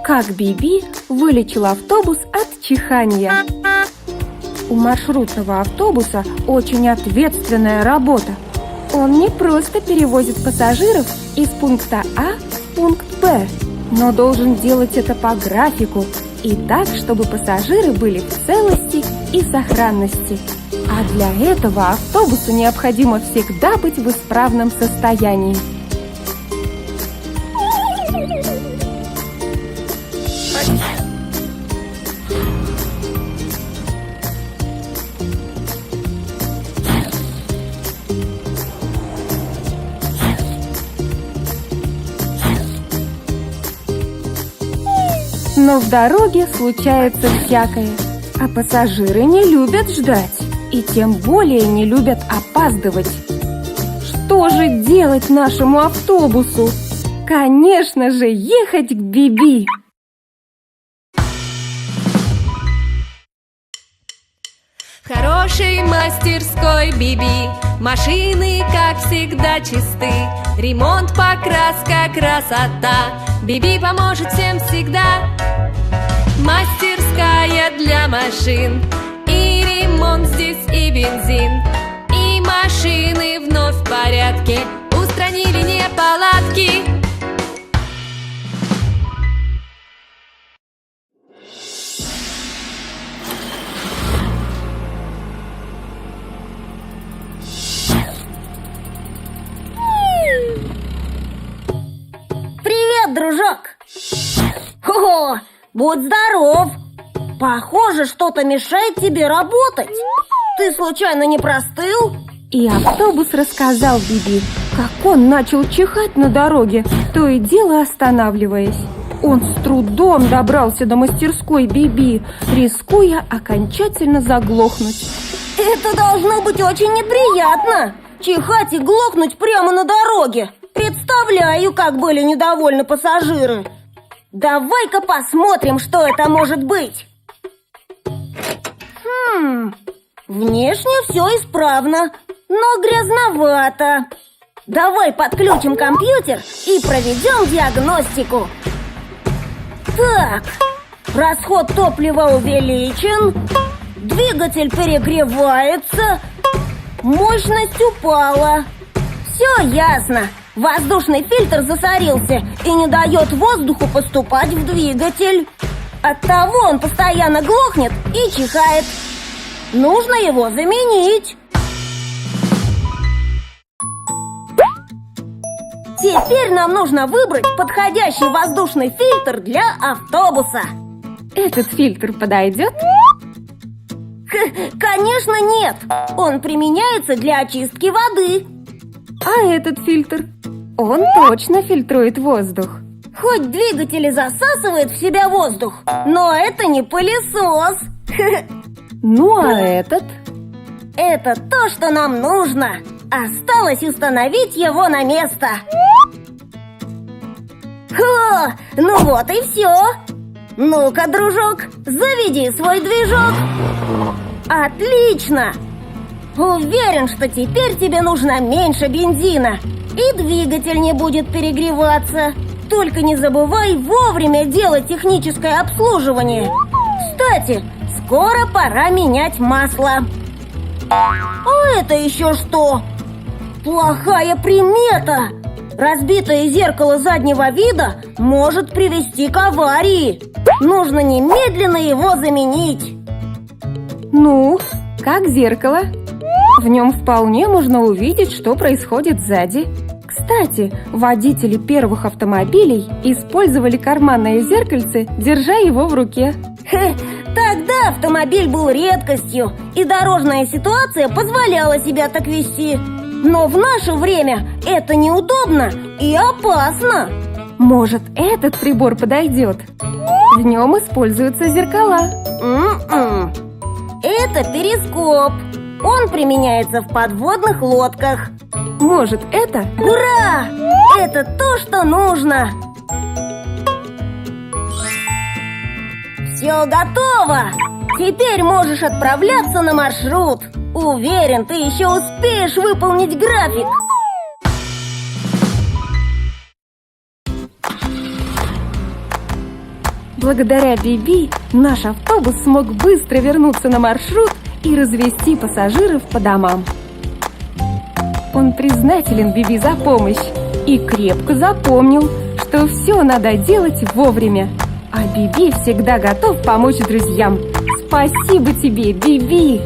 Как Биби вылечил автобус от чихания. У маршрутного автобуса очень ответственная работа. Он не просто перевозит пассажиров из пункта А в пункт Б, но должен делать это по графику и так, чтобы пассажиры были в целости и сохранности. А для этого автобусу необходимо всегда быть в исправном состоянии. Но в дороге случается всякое, а пассажиры не любят ждать и тем более не любят опаздывать. Что же делать нашему автобусу? Конечно же, ехать к Биби! В хорошей мастерской Биби машины, как всегда, чисты. Ремонт, покраска, красота. Биби поможет всем всегда. Мастерская для машин. И ремонт здесь, и бензин. И машины вновь в порядке. Устранили неполадки. Привет, дружок! О, будь здоров! Похоже, что-то мешает тебе работать. Ты случайно не простыл? И автобус рассказал Биби, как он начал чихать на дороге, то и дело останавливаясь. Он с трудом добрался до мастерской Биби, рискуя окончательно заглохнуть. Это должно быть очень неприятно. Чихать и глохнуть прямо на дороге. Представляю, как были недовольны пассажиры. Давай-ка посмотрим, что это может быть. Внешне все исправно, но грязновато. Давай подключим компьютер и проведем диагностику. Так, расход топлива увеличен, двигатель перегревается, мощность упала. Все ясно. Воздушный фильтр засорился и не дает воздуху поступать в двигатель. Оттого он постоянно глохнет и чихает. Нужно его заменить. Теперь нам нужно выбрать подходящий воздушный фильтр для автобуса. Этот фильтр подойдет? Конечно, нет. Он применяется для очистки воды. А этот фильтр? Он точно фильтрует воздух. Хоть двигатель и засасывает в себя воздух, но это не пылесос. Ну а этот? Это то, что нам нужно. Осталось установить его на место. О, ну вот и все. Ну-ка, дружок, заведи свой движок. Отлично. Уверен, что теперь тебе нужно меньше бензина. И двигатель не будет перегреваться. Только не забывай вовремя делать техническое обслуживание. Кстати, скоро пора менять масло. А это еще что? Плохая примета. Разбитое зеркало заднего вида может привести к аварии. Нужно немедленно его заменить. Ну, как зеркало? В нем вполне можно увидеть, что происходит сзади. Кстати, водители первых автомобилей использовали карманное зеркальце, держа его в руке. Тогда автомобиль был редкостью, и дорожная ситуация позволяла себя так вести. Но в наше время это неудобно и опасно. Может, этот прибор подойдет? В нем используются зеркала. Это перископ. Он применяется в подводных лодках. Может, это? Ура! Это то, что нужно. Все готово. Теперь можешь отправляться на маршрут. Уверен, ты еще успеешь выполнить график. Благодаря Биби наш автобус смог быстро вернуться на маршрут и развезти пассажиров по домам. Он признателен Биби за помощь и крепко запомнил, что все надо делать вовремя. А Биби всегда готов помочь друзьям. Спасибо тебе, Биби!